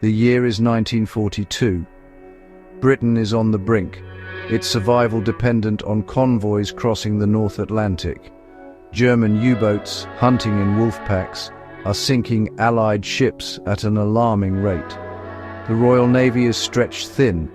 The year is 1942. Britain is on the brink, its survival dependent on convoys crossing the North Atlantic. German U-boats, hunting in wolf packs, are sinking Allied ships at an alarming rate. The Royal Navy is stretched thin,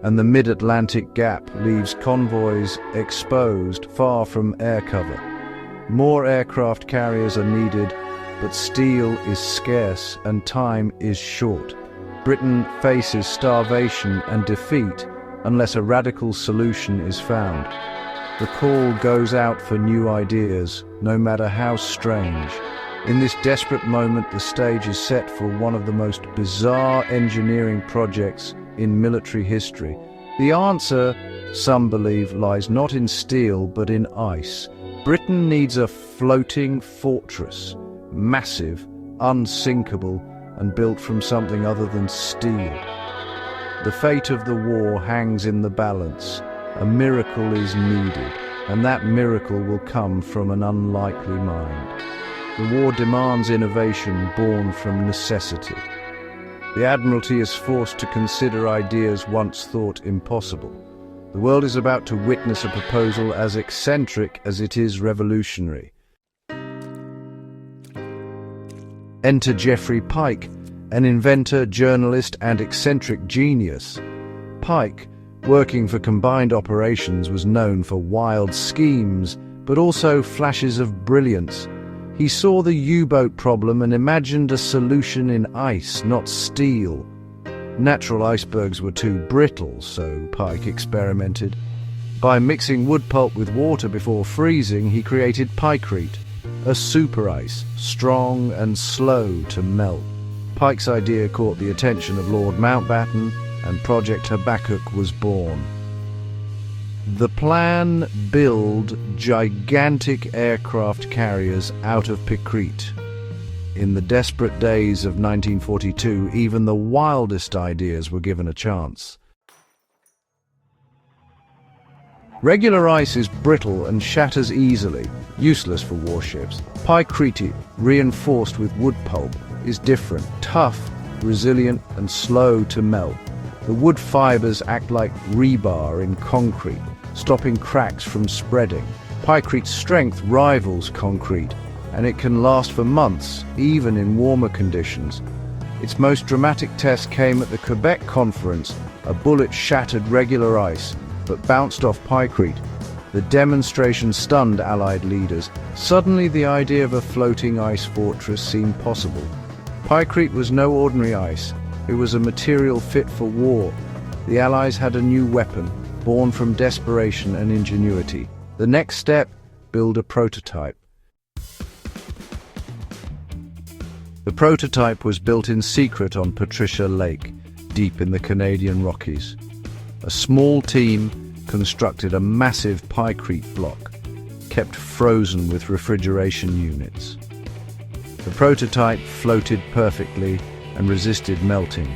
and the mid-Atlantic gap leaves convoys exposed far from air cover. More aircraft carriers are needed, but steel is scarce and time is short. Britain faces starvation and defeat unless a radical solution is found. The call goes out for new ideas, no matter how strange. In this desperate moment, the stage is set for one of the most bizarre engineering projects in military history. The answer, some believe, lies not in steel but in ice. Britain needs a floating fortress, massive, unsinkable, and built from something other than steel. The fate of the war hangs in the balance. A miracle is needed, and that miracle will come from an unlikely mind. The war demands innovation born from necessity. The Admiralty is forced to consider ideas once thought impossible. The world is about to witness a proposal as eccentric as it is revolutionary. Enter Geoffrey Pike, an inventor, journalist, and eccentric genius. Pike, working for combined operations, was known for wild schemes, but also flashes of brilliance. He saw the U-boat problem and imagined a solution in ice, not steel. Natural icebergs were too brittle, so Pike experimented. By mixing wood pulp with water before freezing, he created pykrete, a super ice, strong and slow to melt. Pike's idea caught the attention of Lord Mountbatten, and Project Habakkuk was born. The plan: build gigantic aircraft carriers out of pykrete. In the desperate days of 1942, even the wildest ideas were given a chance. Regular ice is brittle and shatters easily, useless for warships. Pykrete, reinforced with wood pulp, is different, tough, resilient, and slow to melt. The wood fibers act like rebar in concrete, stopping cracks from spreading. Pykrete's strength rivals concrete, and it can last for months, even in warmer conditions. Its most dramatic test came at the Quebec Conference. A bullet shattered regular ice, but bounced off pykrete. The demonstration stunned Allied leaders. Suddenly, the idea of a floating ice fortress seemed possible. Pykrete was no ordinary ice. It was a material fit for war. The Allies had a new weapon, born from desperation and ingenuity. The next step: build a prototype. The prototype was built in secret on Patricia Lake, deep in the Canadian Rockies. A small team constructed a massive pykrete block, kept frozen with refrigeration units. The prototype floated perfectly and resisted melting,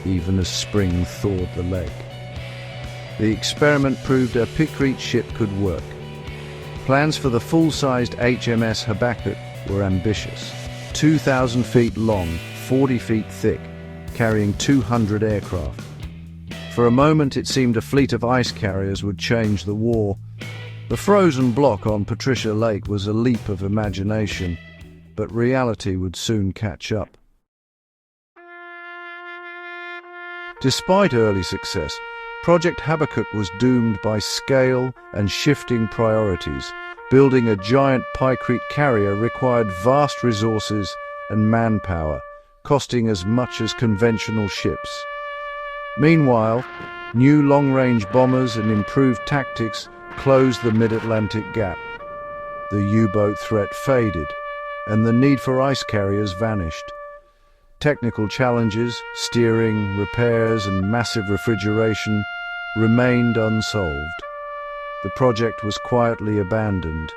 even as spring thawed the lake. The experiment proved a pykrete ship could work. Plans for the full-sized HMS Habakkuk were ambitious. 2,000 feet long, 40 feet thick, carrying 200 aircraft. For a moment it seemed a fleet of ice carriers would change the war. The frozen block on Patricia Lake was a leap of imagination, but reality would soon catch up. Despite early success, Project Habakkuk was doomed by scale and shifting priorities. Building a giant pykrete carrier required vast resources and manpower, costing as much as conventional ships. Meanwhile, new long-range bombers and improved tactics closed the mid-Atlantic gap. The U-boat threat faded, and the need for ice carriers vanished. Technical challenges, steering, repairs, and massive refrigeration remained unsolved. The project was quietly abandoned.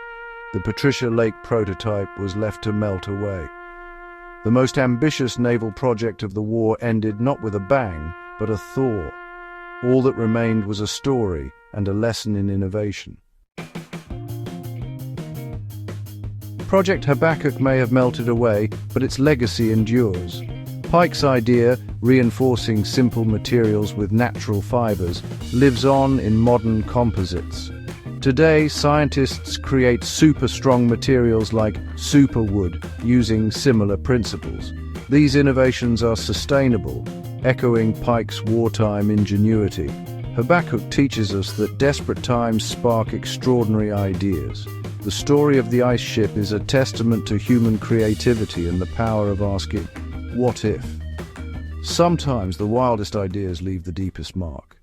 The Patricia Lake prototype was left to melt away. The most ambitious naval project of the war ended not with a bang, but a thaw. All that remained was a story and a lesson in innovation. Project Habakkuk may have melted away, but its legacy endures. Pike's idea, reinforcing simple materials with natural fibers, lives on in modern composites. Today, scientists create super-strong materials like superwood using similar principles. These innovations are sustainable, echoing Pike's wartime ingenuity. Habakkuk teaches us that desperate times spark extraordinary ideas. The story of the ice ship is a testament to human creativity and the power of asking, what if? Sometimes the wildest ideas leave the deepest mark.